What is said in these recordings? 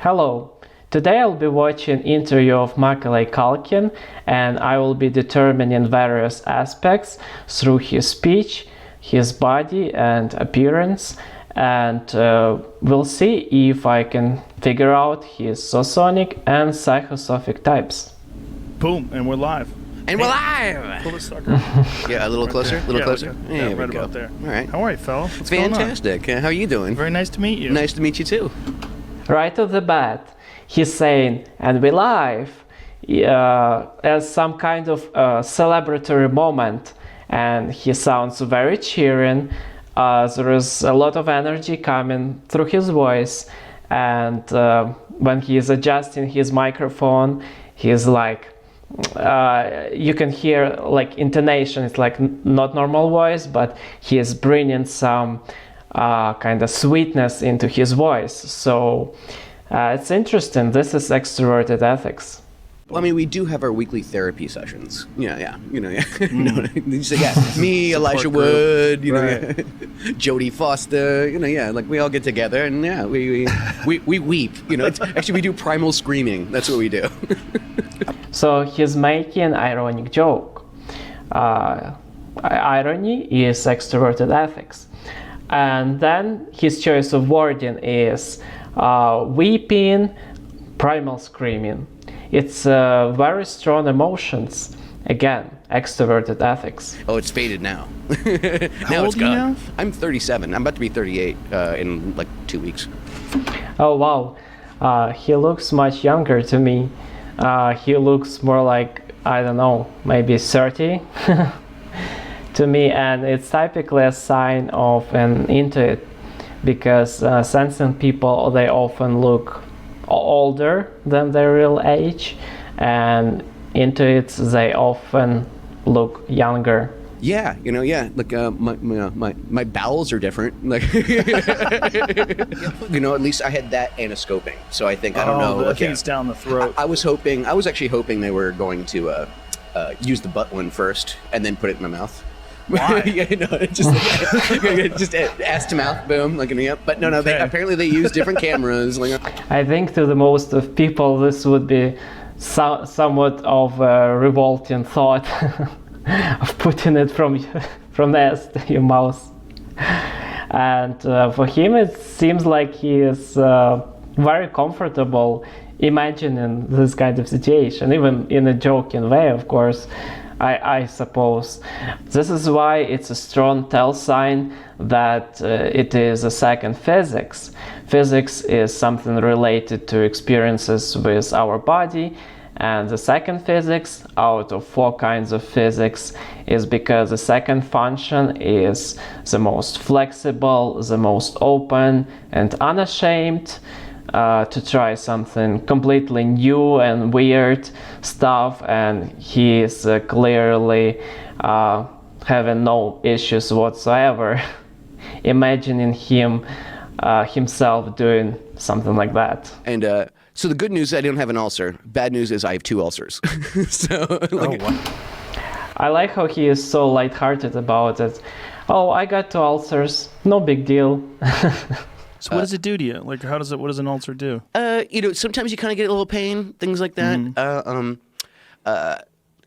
Hello. Today I'll be watching an interview of Macaulay Culkin, and I will be determining various aspects through his speech, his body and appearance, and we'll see if I can figure out his socionic and psychosophic types. Boom, and we're live. And we're live! Pull the sucker. Yeah, a little closer? A little closer? Like There we right go. about there. All right. How are you, fella? What's going on? Fantastic. How are you doing? Very nice to meet you. Nice to meet you, too. Right off the bat, he's saying, and we're live, as some kind of celebratory moment, and he sounds very cheering. There is a lot of energy coming through his voice, and when he is adjusting his microphone, he's like, you can hear like intonation. It's like not normal voice, but he is bringing some kind of sweetness into his voice. So it's interesting. This is Extraverted Ethics. Well, I mean, we do have our weekly therapy sessions. Yeah. No, so, yeah. Me, Elijah Wood, Right. Jodie Foster, like we all get together and yeah, we weep. Actually, we do primal screaming. That's what we do. So he's making an ironic joke. Irony is extroverted ethics. And then his choice of wording is weeping, primal screaming. It's very strong emotions. Again, extroverted ethics. Oh, it's faded now. How old are you now? I'm 37. I'm about to be 38 in like 2 weeks. Oh wow, he looks much younger to me. He looks more like, I don't know, maybe 30 to me, and it's typically a sign of an intuit, because sensing people, they often look older than their real age, and intuits, they often look younger. Yeah, like my bowels are different. Like, at least I had that and a scoping. So I think, I don't know. I think it's down the throat. I was actually hoping they were going to use the butt one first and then put it in my mouth. Why? just ass to mouth, boom, like but no, Okay. apparently they use different cameras. Like, I think to the most of people this would be somewhat of a revolting thought of putting it from the ass to your mouth. And for him it seems like he is very comfortable imagining this kind of situation, even in a joking way, of course. I suppose. This is why it's a strong tell sign that it is a second physics. Physics is something related to experiences with our body, and the second physics out of 4 kinds of physics is because the second function is the most flexible, the most open and unashamed to try something completely new and weird stuff, and he is clearly having no issues whatsoever imagining himself doing something like that. and so the good news is I don't have an ulcer. Bad news is I have 2 ulcers. So I like how he is so lighthearted about it. Oh, I got 2 ulcers, no big deal. So what does it do to you? Like, what does an ulcer do? sometimes you kind of get a little pain, things like that.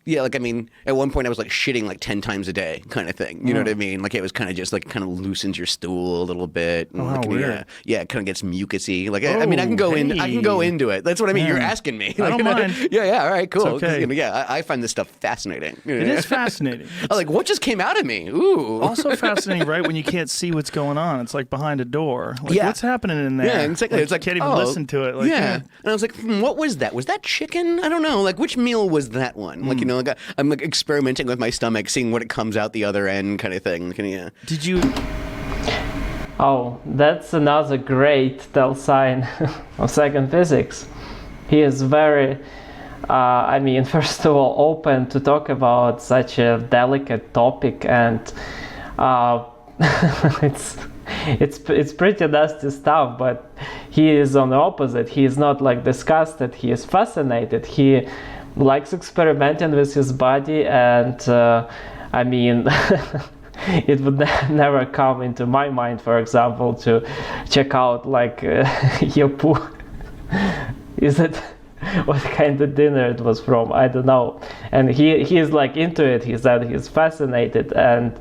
Yeah, like, I mean, at one point I was like shitting like 10 times a day kind of thing. You know what I mean? Like, it was kind of just like kind of loosens your stool a little bit. And, how like, weird. Yeah, it kind of gets mucusy. Like, I mean, I can go into it. That's what I mean. You're asking me. I don't mind. Yeah, all right, cool. It's okay. 'Cause, I find this stuff fascinating. It is fascinating. I'm like, what just came out of me? Ooh. Also fascinating, right? When you can't see what's going on, it's like behind a door. Like, Yeah. what's happening in there? Yeah, exactly. It's you like, can't even listen to it. Like, yeah. And I was like, what was that? Was that chicken? I don't know. Like, which meal was that one? Like, like I'm like experimenting with my stomach, seeing what it comes out the other end, kind of thing. Yeah. Did you? Oh, that's another great tell sign of second physics. He is very, first of all, open to talk about such a delicate topic, and it's pretty nasty stuff. But he is on the opposite. He is not like disgusted. He is fascinated. He likes experimenting with his body, and it would never come into my mind, for example, to check out like your Is it what kind of dinner it was from? I don't know. And he's like into it. He said he's fascinated, and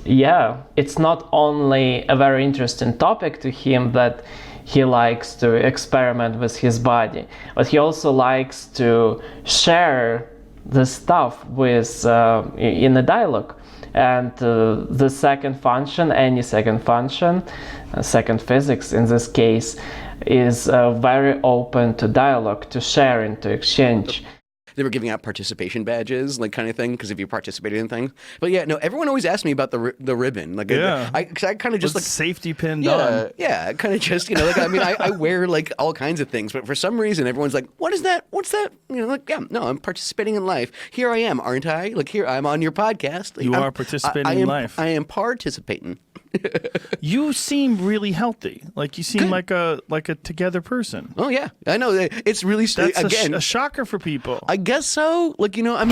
yeah, it's not only a very interesting topic to him that he likes to experiment with his body, but he also likes to share the stuff with in a dialogue. And the second function, any second function, second physics in this case, is very open to dialogue, to sharing, to exchange. They were giving out participation badges, like kind of thing, because if you participated in things. But yeah, no, everyone always asked me about the ribbon. Like, Yeah. I kind of just With like safety pinned on. yeah, kind of just, you know, like, I mean, I wear like all kinds of things, but for some reason, everyone's like, what is that? What's that? You know, like, yeah, no, I'm participating in life. Here I am, aren't I? Like, here I'm on your podcast. Like, You are participating in life. I am participating. You seem really healthy. Like you seem like a together person. Oh yeah, I know. It's really That's again a shocker for people. I guess so. Like, you know, I'm.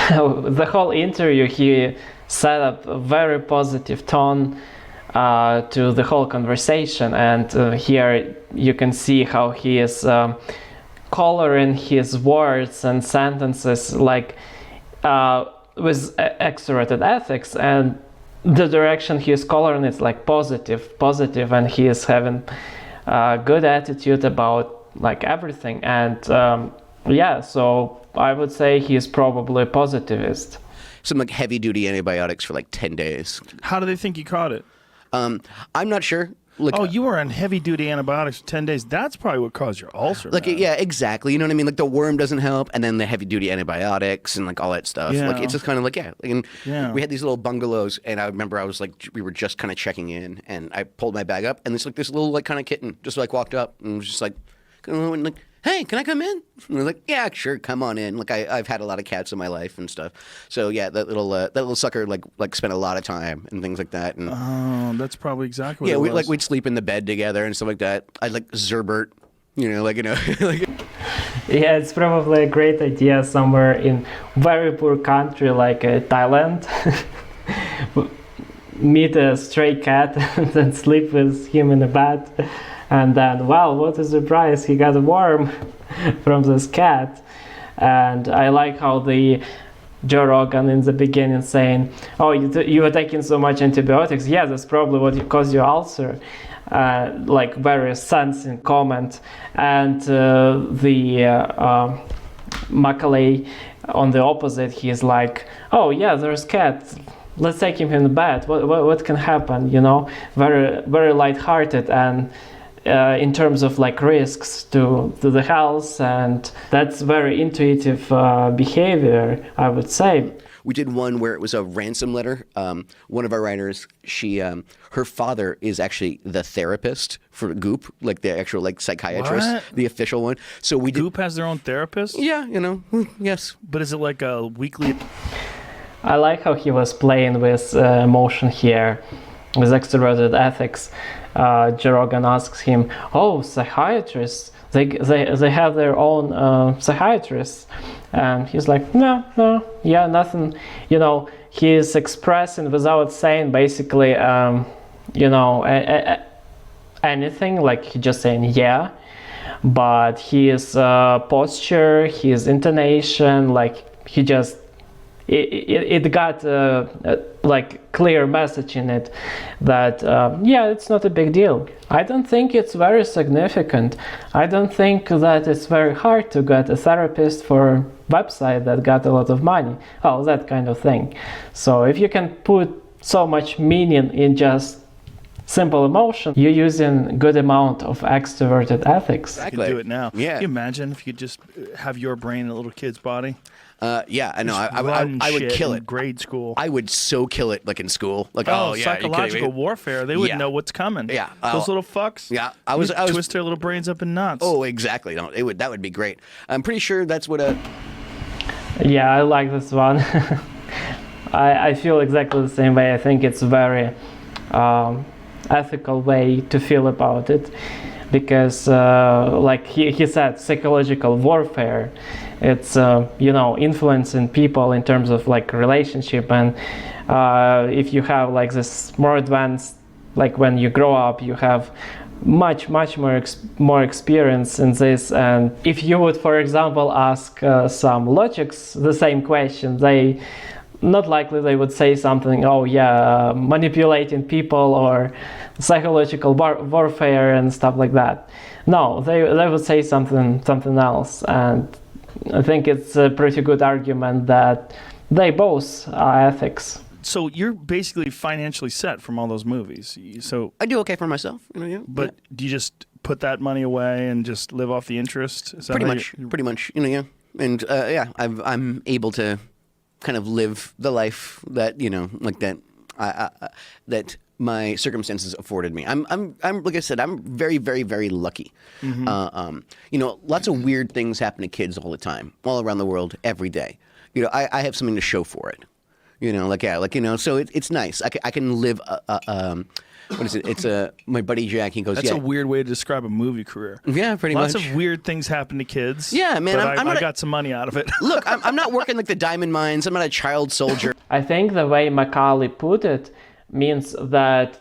The whole interview, he set up a very positive tone to the whole conversation, and here you can see how he is coloring his words and sentences, like with extroverted ethics, and the direction he is coloring is like positive, and he is having a good attitude about like everything, and yeah, so I would say he is probably a positivist. Some like heavy duty antibiotics for like 10 days. How do they think you caught it? I'm not sure. Like, Oh, you were on heavy duty antibiotics for 10 days. That's probably what caused your ulcer. like man. yeah, exactly. You know what I mean? Like the worm doesn't help, and then the heavy duty antibiotics and like all that stuff. Yeah. Like it's just kind of like and Yeah. we had these little bungalows, and I remember I was like, we were just kind of checking in, and I pulled my bag up, and this little like kind of kitten just like walked up and was just like, hey, can I come in? And I was like, yeah, sure, come on in. Like I've had a lot of cats in my life and stuff. So yeah, that little sucker like spent a lot of time and things like that. And Oh, that's probably exactly what yeah, it was. we'd sleep in the bed together and stuff like that. I'd like Zerbert, like. Yeah, it's probably a great idea somewhere in very poor country like Thailand. Meet a stray cat and then sleep with him in a bed, and then wow, what a surprise, he got a worm from this cat. And I like how the Joe Rogan in the beginning saying, oh, you were taking so much antibiotics. Yeah, that's probably what caused your ulcer. Like very sensing comment. And the Macaulay on the opposite, he's like, oh yeah, there's cat, let's take him in the bed, what can happen, you know, very very lighthearted, and in terms of like risks to the health, and that's very intuitive behavior, I would say. We did one where it was a ransom letter. One of our writers, her father is actually the therapist for Goop, like the actual like psychiatrist, What? the official one. So we did. Goop has their own therapist? Yeah, yes. But is it like a weekly? I like how he was playing with emotion here, with extroverted ethics. Joe Rogan asks him, "Oh, psychiatrists? They have their own psychiatrists?" And he's like, "No, yeah, nothing." You know, he is expressing without saying basically, anything. Like he just saying yeah, but his posture, his intonation, like he just. It got like clear message in it that yeah, it's not a big deal. I don't think it's very significant. I don't think that it's very hard to get a therapist for a website that got a lot of money. Oh, that kind of thing. So if you can put so much meaning in just simple emotion, you're using good amount of extroverted ethics. You can do it now. Yeah. Can you imagine if you could just have your brain in a little kid's body? Yeah, I know. I would Shit kill in it. grade school. I would so kill it, like in school. Like, oh, yeah, psychological warfare. They would Yeah. know what's coming. Yeah. Those little fucks. Yeah, I was twist their little brains up in knots. Oh, exactly. No, that would be great. I'm pretty sure that's what a. Yeah, I like this one. I feel exactly the same way. I think it's a very ethical way to feel about it, because like he said, psychological warfare, it's influencing people in terms of like relationship, and if you have like this more advanced, like when you grow up, you have much more experience in this. And if you would, for example, ask some logics the same question, they not likely they would say something, oh yeah, manipulating people or psychological warfare and stuff like that. No, they would say something else. And I think it's a pretty good argument that they both are ethics. So you're basically financially set from all those movies. So I do okay for myself, yeah. But do you just put that money away and just live off the interest? Is that Pretty much, yeah. And yeah, I'm able to kind of live the life that like that that my circumstances afforded me. I'm like I said, I'm very, very, very lucky. Lots of weird things happen to kids all the time, all around the world, every day. I have something to show for it. So it's nice. I can live. What is it? It's my buddy Jack. He goes. That's a weird way to describe a movie career. Yeah, pretty much. Lots of weird things happen to kids. Yeah, man. But I got some money out of it. Look, I'm not working like the diamond mines. I'm not a child soldier. I think the way Macaulay put it means that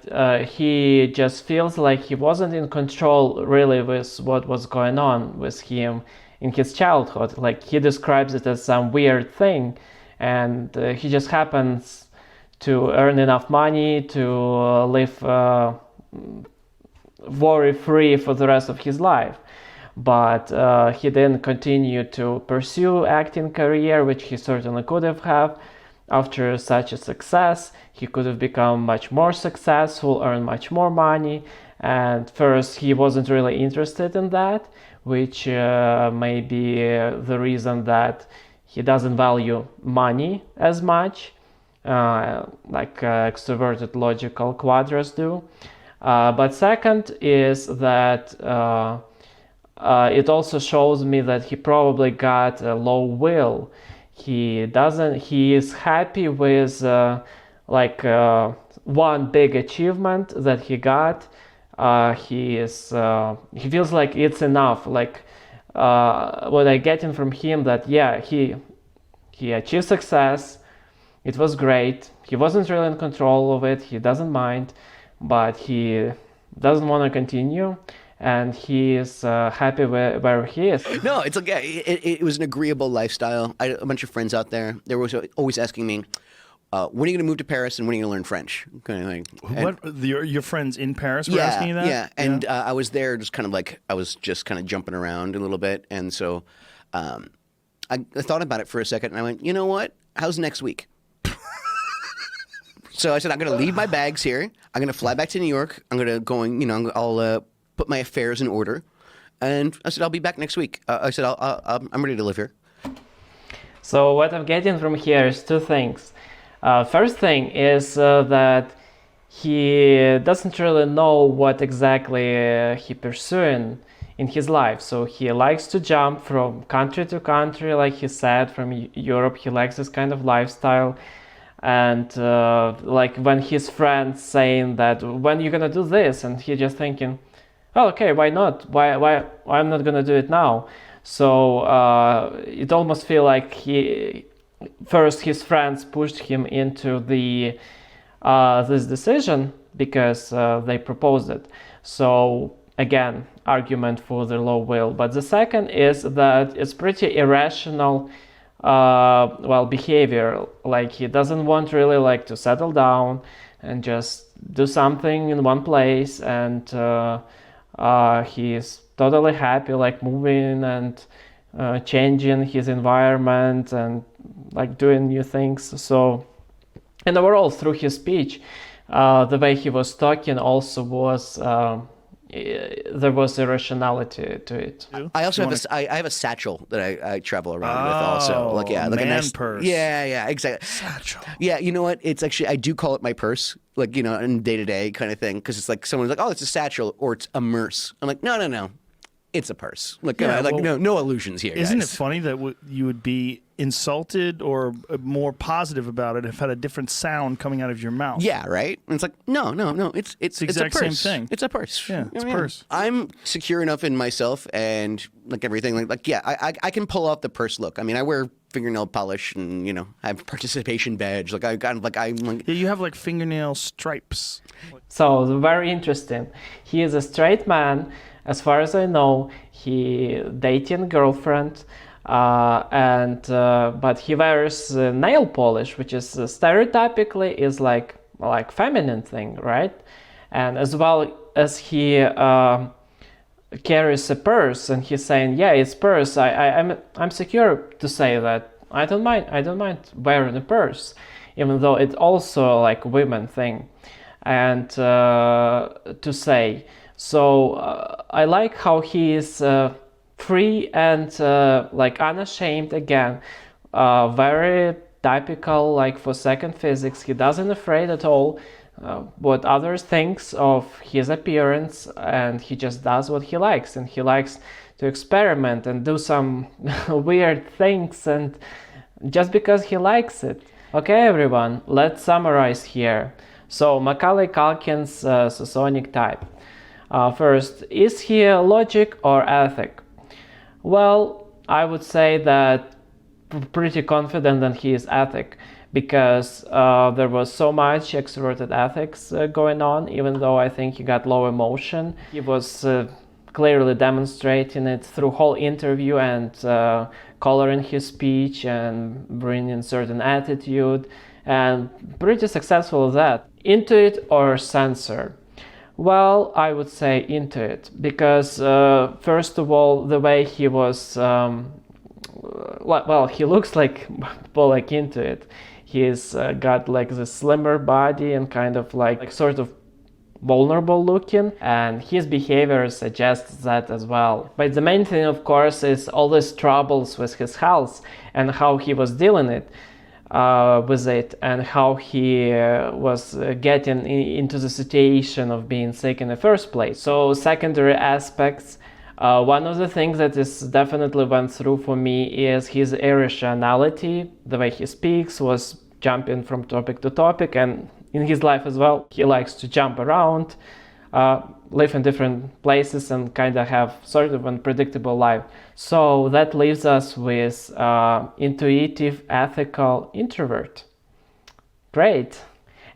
he just feels like he wasn't in control really with what was going on with him in his childhood. Like he describes it as some weird thing. And he just happens to earn enough money to live worry-free for the rest of his life. But he didn't continue to pursue acting career, which he certainly could have. After such a success, he could have become much more successful, earn much more money. And first, he wasn't really interested in that, which may be the reason that he doesn't value money as much, like extroverted logical quadrants do. But second is that it also shows me that he probably got a low will. He is happy with one big achievement that he got. He feels like it's enough. Like what I getting from him, that yeah, he achieved success, it was great, he wasn't really in control of it, he doesn't mind, but he doesn't want to continue, and he is happy where he is. No, it's like it was an agreeable lifestyle. I had a bunch of friends out there. They were always asking me, when are you going to move to Paris and when are you going to learn French? Kind of thing. What, your friends in Paris were asking you that? Yeah, and I was there just kind of like, I was just kind of jumping around a little bit. And so I thought about it for a second and I went, you know what? How's next week? So I said, I'm going to leave my bags here. I'm going to fly back to New York. I'm going to I'll put my affairs in order. And I said, I'll be back next week. I said, I'm ready to live here. So what I'm getting from here is two things. First thing is that he doesn't really know what exactly he pursuing in his life. So he likes to jump from country to country, like he said, from Europe. He likes this kind of lifestyle. And like when his friends saying that, when you're gonna do this? And he just thinking, oh, okay, why not? Why I'm not gonna do it now? So it almost feel like first his friends pushed him into this decision because they proposed it. So again, argument for the low will. But the second is that it's pretty irrational behavior. Like he doesn't want really like to settle down and just do something in one place, and he's totally happy like moving and changing his environment and like doing new things. So, and overall through his speech, the way he was talking also was there was irrationality to it. I also have a satchel that I travel around with also. Like like man a nice purse. Yeah, exactly. Satchel. Yeah, you know what? It's actually, I do call it my purse, like, in day-to-day kind of thing, because it's like someone's like, oh, it's a satchel or it's a merce. I'm like, no. it's a purse. Like, Yeah, no illusions here, Isn't guys. it funny that you would be insulted or more positive about it if it had a different sound coming out of your mouth? Yeah, right? And it's like, no. It's the exact a purse. same thing. It's a purse. Yeah, it's a purse. I'm secure enough in myself and like everything. Like yeah, I can pull off the purse look. I mean, I wear fingernail polish and, you know, I have participation badge. Like Yeah, you have like fingernail stripes. So very interesting. He is a straight man, as far as I know. He dating girlfriend, but he wears nail polish, which is stereotypically is like feminine thing, right? And as well as he carries a purse, and he's saying, yeah, it's purse. I'm secure to say that. I don't mind wearing a purse, even though it's also like women thing, and to say. So I like how he is free and like unashamed again, very typical like for second physics. He doesn't afraid at all what others thinks of his appearance, and he just does what he likes, and he likes to experiment and do some weird things, and just because he likes it. Okay, everyone, let's summarize here. So Macaulay Culkin's Socionic type. First, is he a logic or ethic? Well, I would say that pretty confident that he is ethic, because there was so much extroverted ethics going on. Even though I think he got low emotion, he was clearly demonstrating it through whole interview and coloring his speech and bringing certain attitude, and pretty successful at that. Intuit or censor? Well, I would say Intuit, because first of all, the way he was, well, he looks like more like Intuit. He's got like the slimmer body and kind of like sort of vulnerable looking, and his behavior suggests that as well. But the main thing, of course, is all these troubles with his health and how he was dealing with it, and how he was getting into the situation of being sick in the first place. So secondary aspects, one of the things that is definitely went through for me is his irrationality. The way he speaks was jumping from topic to topic, and in his life as well, he likes to jump around, live in different places, and kind of have sort of unpredictable life. So that leaves us with intuitive, ethical introvert. Great.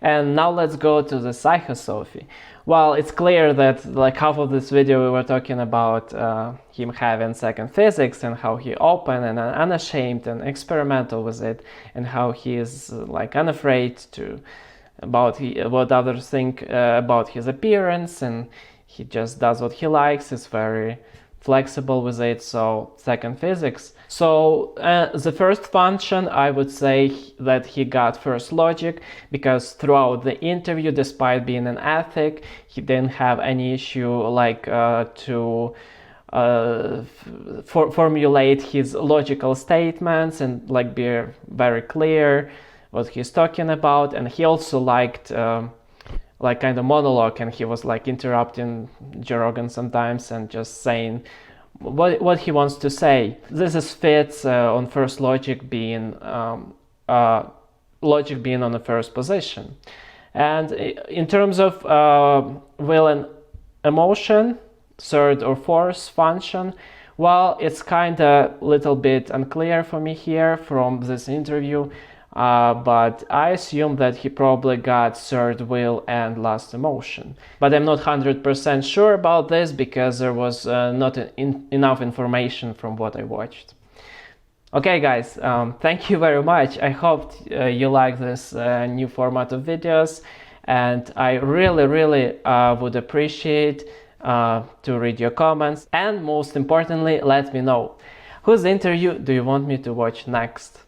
And now let's go to the psychosophy. Well, it's clear that like half of this video we were talking about him having second physics, and how he open and unashamed and experimental with it, and how he is like unafraid to about what others think about his appearance, and he just does what he likes. Is very flexible with it. So second physics. So the first function, I would say that he got first logic, because throughout the interview, despite being an ethic, he didn't have any issue like to formulate his logical statements and like be very clear what he's talking about. And he also liked like kind of monologue, and he was like interrupting Joe Rogan sometimes and just saying what he wants to say. This is fits on first logic being on the first position. And in terms of will and emotion, third or fourth function, well, it's kind of little bit unclear for me here from this interview. But I assume that he probably got third will and last emotion. But I'm not 100% sure about this, because there was not enough information from what I watched. Okay guys, thank you very much. I hope you like this new format of videos, and I really would appreciate to read your comments, and most importantly, let me know whose interview do you want me to watch next.